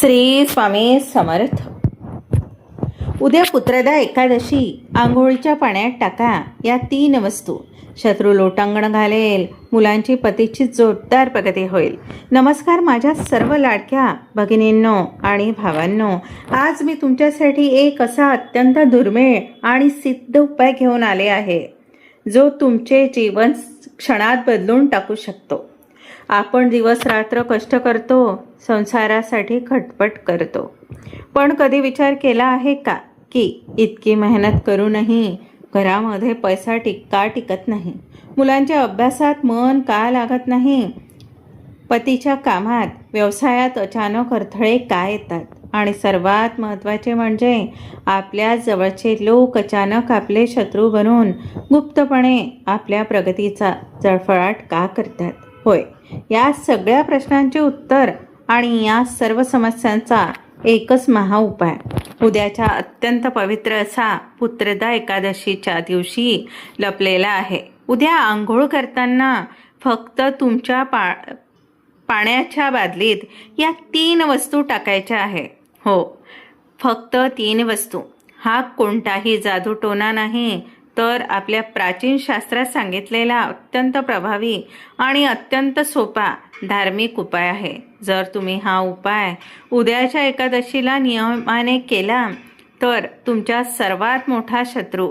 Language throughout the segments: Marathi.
श्री स्वामी समर्थ. उद्या पुत्रदा एकादशी. आंघोळीच्या पाण्यात टाका या 3 वस्तू. शत्रू लोटांगण घालेल. मुलांची पतीची जोरदार प्रगती होईल. नमस्कार माझ्या सर्व लाडक्या भगिनींनो आणि भावांनो. आज मी तुमच्यासाठी एक असा अत्यंत दुर्मिळ आणि सिद्ध उपाय घेऊन आले आहे, जो तुमचे जीवन क्षणात बदलून टाकू शकतो. आपण दिवस रात्र कष्ट करतो, संसारासाठी खटपट करतो, पण कधी विचार केला आहे का की इतकी मेहनत करूनही घरामध्ये पैसा टिकत नाही, मुलांच्या अभ्यासात मन का लागत नाही, पतीच्या कामात व्यवसायात अचानक अडथळे का येतात, आणि सर्वात महत्त्वाचे म्हणजे आपल्या जवळचे लोक अचानक आपले शत्रू बनून गुप्तपणे आपल्या प्रगतीचा जळफळाट का करतात. होय, या सगळ्या प्रश्नांचे उत्तर आणि या सर्व समस्यांचा एकच महाउपाय उद्याच्या अत्यंत पवित्र असा पुत्रदा एकादशीच्या दिवशी लपलेला आहे. उद्या आंघोळ करताना फक्त तुमच्या पाण्याच्या बादलीत या 3 वस्तू टाकायच्या आहे. हो, फक्त 3 वस्तू. हा कोणताही जादूटोणा नाही, तर आपल्या प्राचीन शास्त्रात सांगितलेला अत्यंत प्रभावी आणि अत्यंत सोपा धार्मिक उपाय आहे. जर तुम्ही हा उपाय उद्याच्या एकादशीला नियमाने केला तर तुमचा सर्वात मोठा शत्रू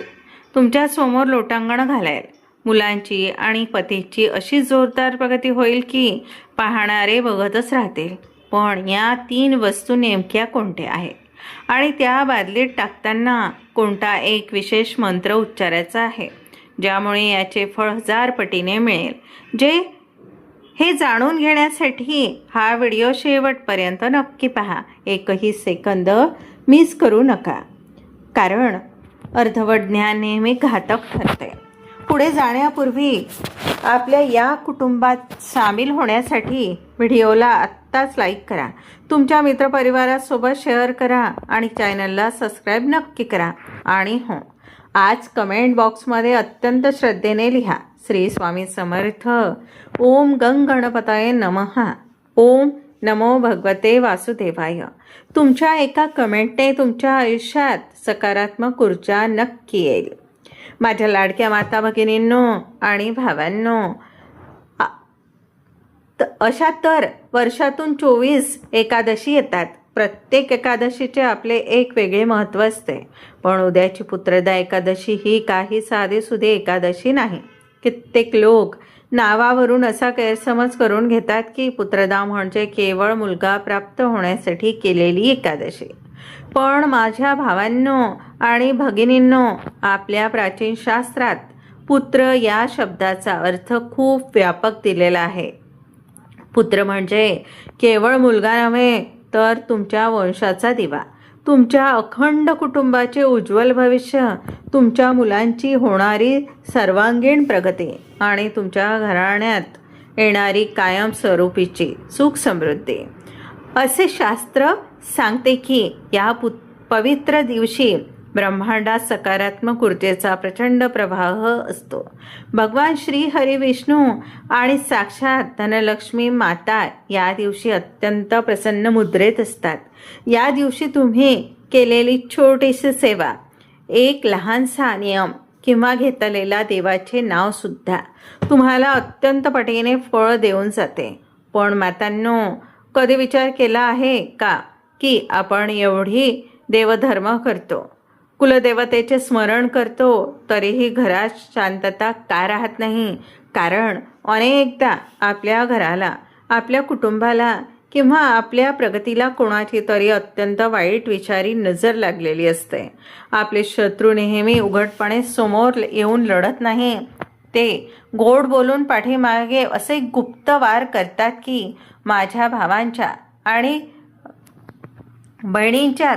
तुमच्या समोर लोटांगण घालेल. मुलांची आणि पतीची अशी जोरदार प्रगती होईल की पाहणारे बघतच राहतील. पण या 3 वस्तू नेमक्या कोणत्या आहेत आणि त्या बादलीत टाकताना कोणता एक विशेष मंत्र उच्चारायचा आहे, ज्यामुळे याचे फळ 1000 पटीने मिळेल. हे जाणून घेण्यासाठी हा व्हिडिओ शेवटपर्यंत नक्की पहा. एकही सेकंद मिस करू नका, कारण अर्धवट ज्ञान नेहमी घातक ठरते. पुढे जाण्यापूर्वी आपल्या या कुटुंबात सामील होण्यासाठी व्हिडिओला आत्ताच लाईक करा, तुमच्या मित्रपरिवारासोबत शेअर करा आणि चॅनलला सबस्क्राईब नक्की करा. आणि हो, आज कमेंट बॉक्समध्ये अत्यंत श्रद्धेने लिहा, श्री स्वामी समर्थ. ओम गंग गणपताय नमः. ओम नमो भगवते वासुदेवाय. तुमच्या एका कमेंटने तुमच्या आयुष्यात सकारात्मक ऊर्जा नक्की येईल. माझ्या लाडक्या माता भगिनींनो आणि भावांनो, अशा तर वर्षातून 24 एकादशी येतात. प्रत्येक एकादशीचे आपले एक वेगळे महत्त्व असते. पण उद्याची पुत्रदा एकादशी ही काही साधीसुधी एकादशी नाही. कित्येक लोक नावावरून असा गैरसमज करून घेतात की पुत्रदा म्हणजे केवळ मुलगा प्राप्त होण्यासाठी केलेली एकादशी. पण माझ्या भावांनो आणि भगिनींनो, आपल्या प्राचीन शास्त्रात पुत्र या शब्दाचा अर्थ खूप व्यापक दिलेला आहे. पुत्र म्हणजे केवळ मुलगा नव्हे, तर तुमच्या वंशाचा दिवा, तुमच्या अखंड कुटुंबाचे उज्ज्वल भविष्य, तुमच्या मुलांची होणारी सर्वांगीण प्रगती आणि तुमच्या घराण्यात येणारी कायमस्वरूपीची सुख समृद्धी. असे शास्त्र सांगते की या पवित्र दिवशी ब्रह्मांडात सकारात्मक ऊर्जेचा प्रचंड प्रवाह असतो. भगवान श्री हरी विष्णू आणि साक्षात धनलक्ष्मी माता या दिवशी अत्यंत प्रसन्न मुद्रेत असतात. या दिवशी तुम्ही केलेली छोटीशी सेवा, एक लहानसा नियम किंवा घेतलेला देवाचे नावसुद्धा तुम्हाला अत्यंत पटीने फळ देऊन जाते. पण मातांनो, कधी विचार केला आहे का की आपण एवढी देवधर्म करतो, कुलदेवतेचे स्मरण करतो, तरीही घरात शांतता का राहत नाही? कारण अनेकदा आपल्या घराला, आपल्या कुटुंबाला किंवा आपल्या प्रगतीला कोणाची तरी अत्यंत वाईट विचारी नजर लागलेली असते. आपले शत्रू नेहमी उघडपणे समोर येऊन लढत नाही, ते गोड बोलून पाठीमागे असे गुप्त वार करतात की माझ्या भावांच्या आणि बहिणींच्या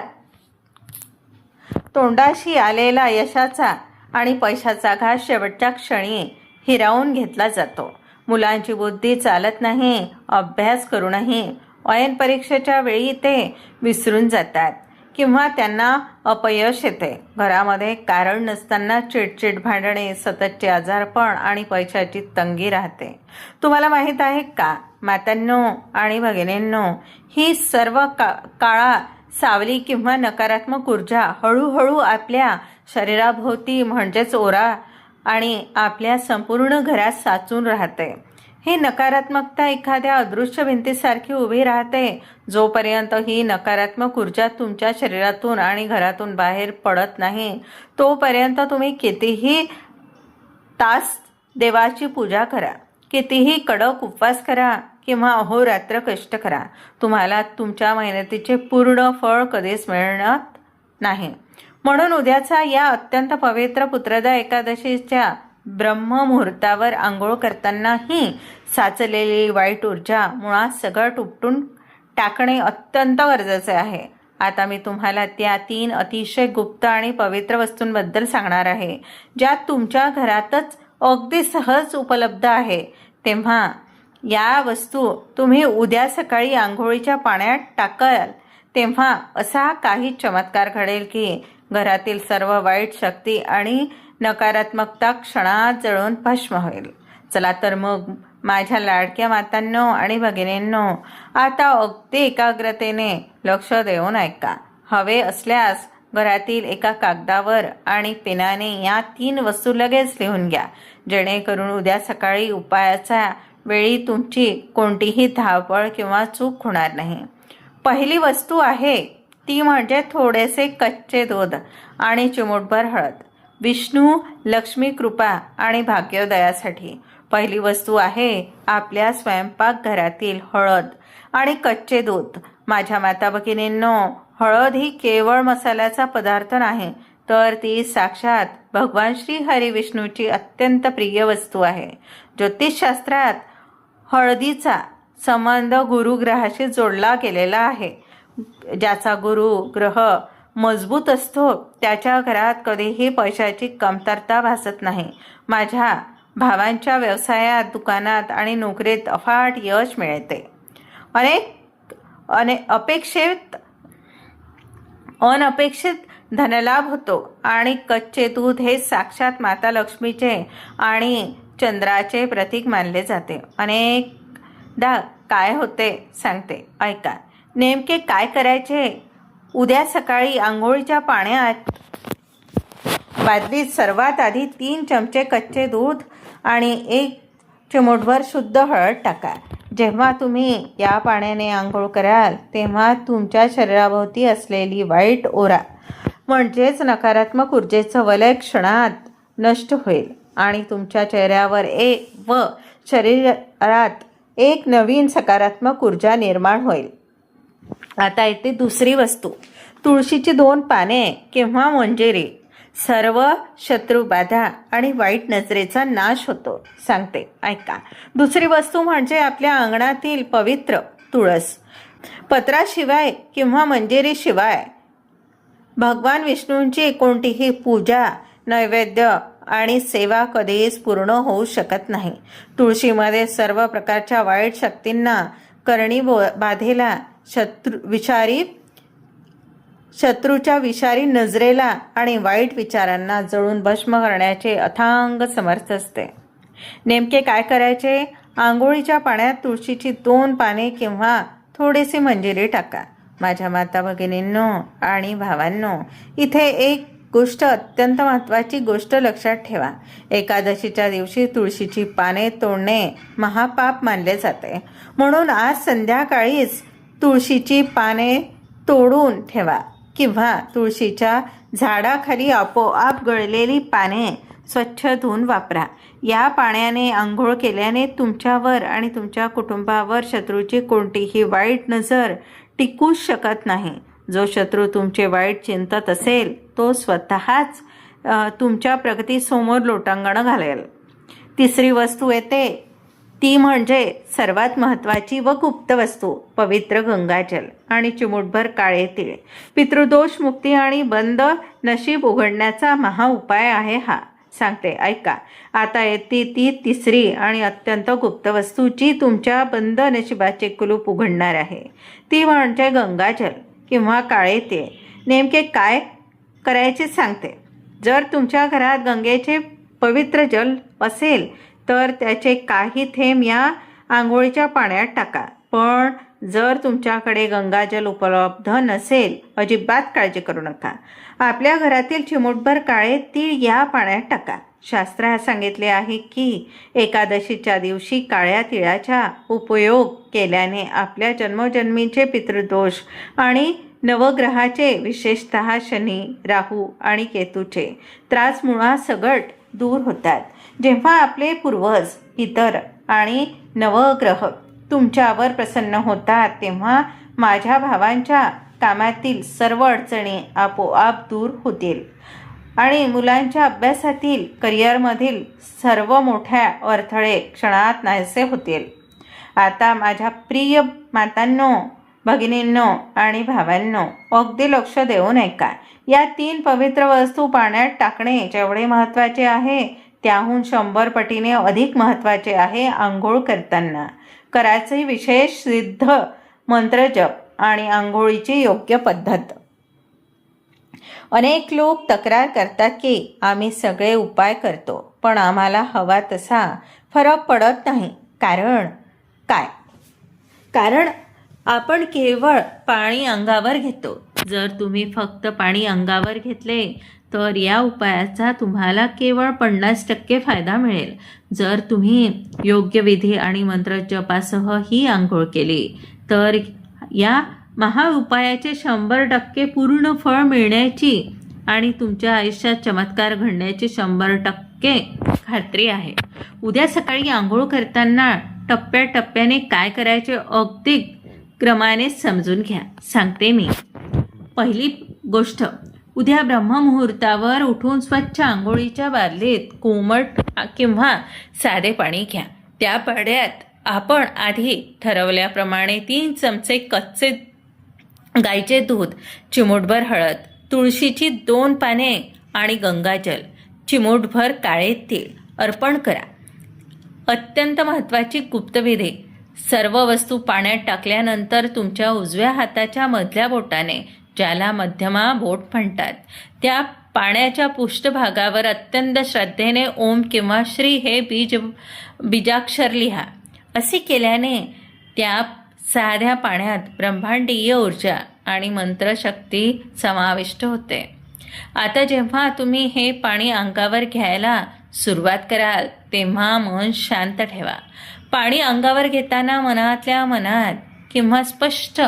तोंडाशी आलेला यशाचा आणि पैशाचा घास शेवटच्या क्षणी हिरावून घेतला जातो. मुलांची बुद्धी चालत नाही, अभ्यास करूनही ऐन परीक्षेच्या वेळी ते विसरून जातात किंवा त्यांना अपयश येते. घरामध्ये कारण नसताना चिडचिड, भांडणे, सततचे आजारपण आणि पैशाची तंगी राहते. तुम्हाला माहीत आहे का मातांनो आणि भगिनींनो, ही सर्व काळा सावली किंवा नकारात्मक ऊर्जा हळूहळू आपल्या शरीराभोवती म्हणजेच ओरा आणि आपल्या संपूर्ण घरात साचून राहते. ही नकारात्मकता एखाद्या अदृश्य भिंतीसारखी उभी राहते. जोपर्यंत ही नकारात्मक ऊर्जा तुमच्या शरीरातून आणि घरातून बाहेर पडत नाही तोपर्यंत तुम्ही कितीही तास देवाची पूजा करा, कितीही कडक उपवास करा किंवा अहोरात्र कष्ट करा, तुम्हाला तुमच्या मेहनतीचे पूर्ण फळ कधीच मिळणार नाही. म्हणून उद्याचा या अत्यंत पवित्र पुत्रदा एकादशीच्या ब्रह्ममुहूर्तावर आंघोळ करतानाही साचलेली वाईट ऊर्जा मुळात सगळं उपटून टाकणे अत्यंत गरजेचे आहे. आता मी तुम्हाला त्या 3 अतिशय गुप्त आणि पवित्र वस्तूंबद्दल सांगणार आहे, ज्या तुमच्या घरातच अगदी सहज उपलब्ध आहे. तेव्हा या वस्तू तुम्ही उद्या सकाळी आंघोळीच्या पाण्यात टाकाल तेव्हा असा काही चमत्कार घडेल की घरातील सर्व वाईट शक्ती आणि नकारात्मकता क्षणात जळून भस्म होईल. चला तर मग माझ्या लाडक्या मातांनो आणि भगिनींनो, आता अगदी एकाग्रतेने लक्ष देऊन ऐका. हवे असल्यास घरातील एका कागदावर आणि पेनाने या 3 वस्तू लगेच लिहून घ्या, जेणेकरून उद्या सकाळी उपायाच्या वेळी तुमची कोणतीही धावपळ किंवा चूक होणार नाही. पहिली वस्तू आहे ती म्हणजे थोडेसे कच्चे दूध आणि चिमूटभर हळद. विष्णू, लक्ष्मी कृपा आणि भाग्योदयासाठी पहिली वस्तू आहे आपल्या स्वयंपाकघरातील हळद आणि कच्चे दूध. माझ्या माता भगिनींनो, हळद ही केवळ मसाल्याचा पदार्थ नाही, तर ती साक्षात भगवान श्री हरी विष्णूची अत्यंत प्रिय वस्तू आहे. ज्योतिषशास्त्रात हळदीचा संबंध गुरुग्रहाशी जोडला गेलेला आहे. ज्याचा गुरु ग्रह मजबूत असतो त्याच्या घरात कधीही पैशाची कमतरता भासत नाही. माझ्या भावांच्या व्यवसायात, दुकानात आणि नोकरीत अफाट यश मिळते. अनपेक्षित धनलाभ होतो आणि कच्चे दूध हे साक्षात माता लक्ष्मीचे आणि चंद्राचे प्रतीक मानले जाते. अनेकदा काय होते सांगते, ऐका. नेमके काय करायचे? उद्या सकाळी आंघोळीच्या पाण्यात बादलीत सर्वात आधी 3 चमचे कच्चे दूध आणि 1 चिमूटभर शुद्ध हळद टाका. जेव्हा तुम्ही या पाण्याने आंघोळ कराल तेव्हा तुमच्या शरीराभोवती असलेली वाईट ओरा म्हणजेच नकारात्मक ऊर्जेचं वलय क्षणात नष्ट होईल आणि तुमच्या चेहऱ्यावर व शरीरात एक नवीन सकारात्मक ऊर्जा निर्माण होईल. आता येते दुसरी वस्तू, तुळशीची 2 पाने किंवा मंजिरी. सर्व शत्रुबाधा आणि वाईट नजरेचा नाश होतो. सांगते, ऐका. दुसरी वस्तू म्हणजे आपल्या अंगणातील पवित्र तुळस. पत्राशिवाय किंवा मंजिरीशिवाय भगवान विष्णूंची कोणतीही पूजा, नैवेद्य आणि सेवा कधीच पूर्ण होऊ शकत नाही. तुळशीमध्ये सर्व प्रकारच्या वाईट शक्तींना, करणी बाधेला, शत्रूच्या विषारी नजरेला आणि वाईट विचारांना जळून भस्म करण्याचे अथांग समर्थ असते. नेमके काय करायचे? आंघोळीच्या पाण्यात तुळशीची 2 पाने किंवा थोडीशी मंजिरी टाका. माझ्या माता भगिनींनो आणि भावांनो, इथे एक गोष्ट, अत्यंत महत्त्वाची गोष्ट लक्षात ठेवा. एकादशीच्या दिवशी तुळशीची पाने तोडणे महापाप मानले जाते. म्हणून आज संध्याकाळीच तुळशीची पाने तोडून ठेवा किंवा तुळशीच्या झाडाखाली आपोआप गळलेली पाने स्वच्छ धुवून वापरा. या पाण्याने आंघोळ केल्याने तुमच्यावर आणि तुमच्या कुटुंबावर शत्रूची कोणतीही वाईट नजर टिकूच शकत नाही. जो शत्रू तुमचे वाईट चिंतत असेल तो स्वतःच तुमच्या प्रगतीसमोर लोटांगण घालेल. तिसरी वस्तू येते ती म्हणजे सर्वात महत्त्वाची व गुप्त वस्तू, पवित्र गंगाजल आणि चिमूटभर काळे तीळ. पितृदोष मुक्ती आणि बंद नशीब उघडण्याचा महाउपाय आहे हा. सांगते, ऐका. आता येते ती तिसरी आणि अत्यंत गुप्त वस्तू जी तुमच्या बंद नशिबाचे कुलूप उघडणार आहे. ती म्हणजे गंगाजल किंवा काळे तीळ. नेमके काय करायचे सांगते. जर तुमच्या घरात गंगेचे पवित्र जल असेल तर त्याचे काही थेंब या आंघोळीच्या पाण्यात टाका. पण जर तुमच्याकडे गंगाजल उपलब्ध नसेल, अजिबात काळजी करू नका. आपल्या घरातील चिमूटभर काळे तीळ या पाण्यात टाका. शास्त्रात सांगितले आहे की एकादशीच्या दिवशी काळ्या तिळाचा उपयोग केल्याने आपल्या जन्मोजन्मीचे पितृदोष आणि नवग्रहाचे, विशेषतः शनी, राहू आणि केतूचे त्रास मुळासकट दूर होतात. जेव्हा आपले पूर्वज, पितर आणि नवग्रह तुमच्यावर प्रसन्न होतात तेव्हा माझ्या भावांच्या कामातील सर्व अडचणी आपोआप दूर होतील आणि मुलांच्या अभ्यासातील, करिअरमधील सर्व मोठ्या अडथळे क्षणात नाहीसे होतील. आता माझ्या प्रिय मातांनो, भगिनींनो आणि भावांनो, अगदी लक्ष देऊन ऐका. या 3 पवित्र वस्तू पाण्यात टाकणे जेवढे महत्त्वाचे आहे त्याहून 100 पटीने अधिक महत्त्वाचे आहे आंघोळ करताना. करायचे विशेष सिद्ध मंत्रजप आणि आंघोळीची योग्य पद्धत. अनेक लोक तक्रार करतात की आम्ही सगळे उपाय करतो पण आम्हाला हवा तसा फरक पडत नाही. कारण काय? कारण आपण केवळ पाणी अंगावर घेतो. जर तुम्ही फक्त पाणी अंगावर घेतले तर या उपायाचा तुम्हाला केवळ 50% फायदा मिळेल. जर तुम्ही योग्य विधी आणि मंत्रजपासह ही आंघोळ केली तर या महाउपायाचे 100% पूर्ण फळ मिळण्याची आणि तुमच्या आयुष्यात चमत्कार घडण्याची 100% खात्री आहे. उद्या सकाळी आंघोळ करताना टप्प्याटप्प्याने काय करायचे अगदी क्रमाने समजून घ्या. सांगते मी. पहिली गोष्ट, उद्या ब्रह्ममुहूर्तावर उठून स्वच्छ आंघोळीच्या बादलीत कोमट किंवा साधे पाणी घ्या. त्या पाण्यात आपण आधी ठरवल्याप्रमाणे 3 चमचे कच्चे गाईचे दूध, चिमूटभर हळद, तुळशीची 2 पाने आणि गंगाजल, चिमूटभर काळे तीळ अर्पण करा. अत्यंत महत्त्वाची गुप्तविधी. सर्व वस्तू पाण्यात टाकल्यानंतर तुमच्या उजव्या हाताच्या मधल्या बोटाने, ज्याला मध्यमा बोट म्हणतात, त्या पाण्याच्या पृष्ठभागावर अत्यंत श्रद्धेने ओम किंवा श्री हे बीजाक्षर लिहा. असे केल्याने त्या साध्या पाण्यात ब्रह्मांडीय ऊर्जा आणि मंत्रशक्ती समाविष्ट होते. आता जेव्हा तुम्ही हे पाणी अंगावर घ्यायला सुरुवात कराल तेव्हा मन शांत ठेवा. पाणी अंगावर घेताना मनातल्या मनात किंवा स्पष्ट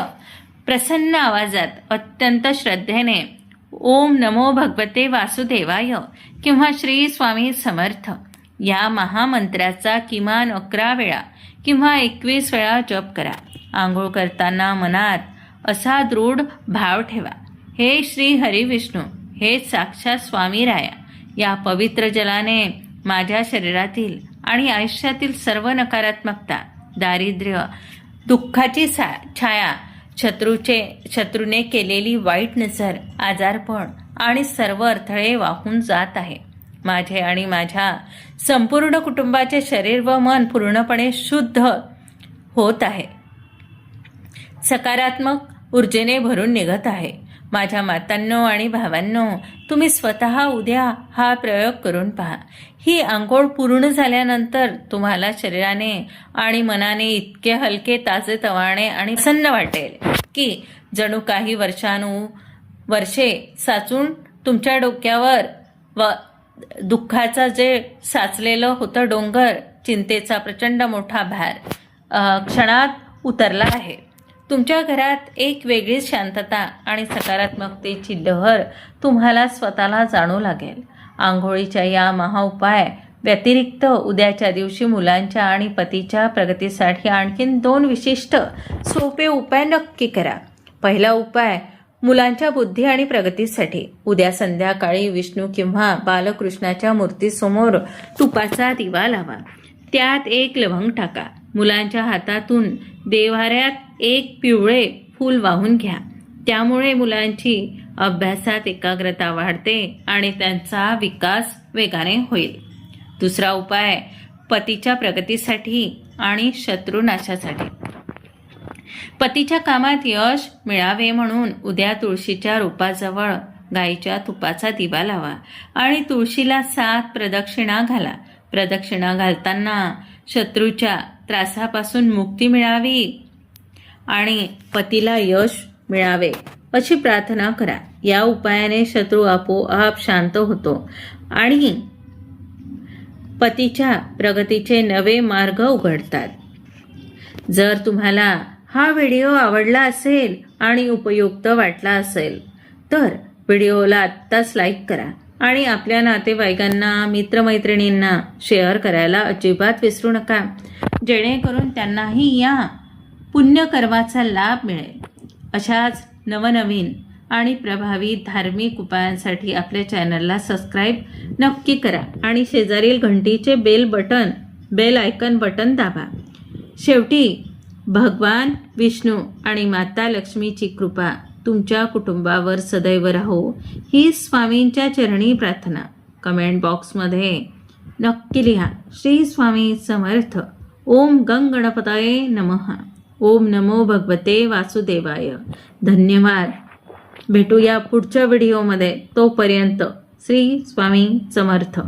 प्रसन्न आवाजात अत्यंत श्रद्धेने ओम नमो भगवते वासुदेवाय किंवा श्री स्वामी समर्थ या महामंत्राचा किमान 11 वेळा किंवा 21 वेळा जप करा. आंघोळ करताना मनात असा दृढ भाव ठेवा, हे श्री हरिविष्णू, हे साक्षात स्वामी राया, या पवित्र जलाने माझ्या शरीरातील आणि आयुष्यातील सर्व नकारात्मकता, दारिद्र्य, दुःखाची छाया, शत्रूने केलेली वाईट नजर, आजारपण आणि सर्व अडथळे वाहून जात आहे. माझे आणि माझ्या संपूर्ण कुटुंबाचे शरीर व मन पूर्णपणे शुद्ध होत आहे. सकारात्मक ऊर्जेने भरून निघत आहे. माझ्या मातांनो आणि भावांनो, तुम्ही स्वतः उद्या हा प्रयोग करून पहा. ही आंघोळ पूर्ण झाल्यानंतर तुम्हाला शरीराने आणि मनाने इतके हलके, ताजेतवाने आणि प्रसन्न वाटेल की जणू काही वर्षे साचून तुमच्या डोक्यावर व दुःखाचा जे साचलेलं होतं डोंगर, चिंतेचा प्रचंड मोठा भार क्षणात उतरला आहे. तुमच्या घरात एक वेगळीच शांतता आणि सकारात्मकतेची लहर तुम्हाला स्वतःला जाणू लागेल. आंघोळीच्या या महाउपाय व्यतिरिक्त उद्याच्या दिवशी मुलांच्या आणि पतीच्या प्रगतीसाठी आणखीन 2 विशिष्ट सोपे उपाय नक्की करा. पहिला उपाय मुलांच्या बुद्धी आणि प्रगतीसाठी. उद्या संध्याकाळी विष्णू किंवा बालकृष्णाच्या मूर्तीसमोर तुपाचा दिवा लावा. त्यात 1 लवंग टाका. मुलांच्या हातातून देव्हाऱ्यात 1 पिवळे फूल वाहून घ्या. त्यामुळे मुलांची अभ्यासात एकाग्रता वाढते आणि त्यांचा विकास वेगाने होईल. दुसरा उपाय पतीच्या प्रगतीसाठी आणि शत्रुनाशासाठी. पतीच्या कामात यश मिळावे म्हणून उद्या तुळशीच्या रोपाजवळ गाईच्या तुपाचा दिवा लावा आणि तुळशीला 7 प्रदक्षिणा घाला. प्रदक्षिणा घालताना शत्रूच्या त्रासापासून मुक्ती मिळावी आणि पतीला यश मिळावे अशी प्रार्थना करा. या उपायाने शत्रू आपोआप शांत होतो आणि पतीच्या प्रगतीचे नवे मार्ग उघडतात. जर तुम्हाला हा व्हिडिओ आवडला असेल आणि उपयुक्त वाटला असेल तर व्हिडिओला आत्ताच लाईक करा आणि आपल्या नातेवाईकांना मित्रमैत्रिणींना शेअर करायला अजिबात विसरू नका, जेणेकरून त्यांनाही या पुण्यकर्माचा लाभ मिळेल. अशाच नवनवीन आणि प्रभावी धार्मिक उपायांसाठी आपल्या चॅनलला सबस्क्राईब नक्की करा आणि शेजारील घंटीचे बेल आयकन बटन दाबा. शेवटी भगवान विष्णू आणि माता लक्ष्मीची कृपा तुमच्या कुटुंबावर सदैव राहो ही स्वामींच्या चरणी प्रार्थना कमेंट बॉक्समध्ये नक्की लिहा. श्री स्वामी समर्थ. ओम गंगणपतये नमः. ओम नमो भगवते वासुदेवाय. धन्यवाद. भेटूया पुढच्या व्हिडिओमध्ये. तोपर्यंत श्री स्वामी समर्थ.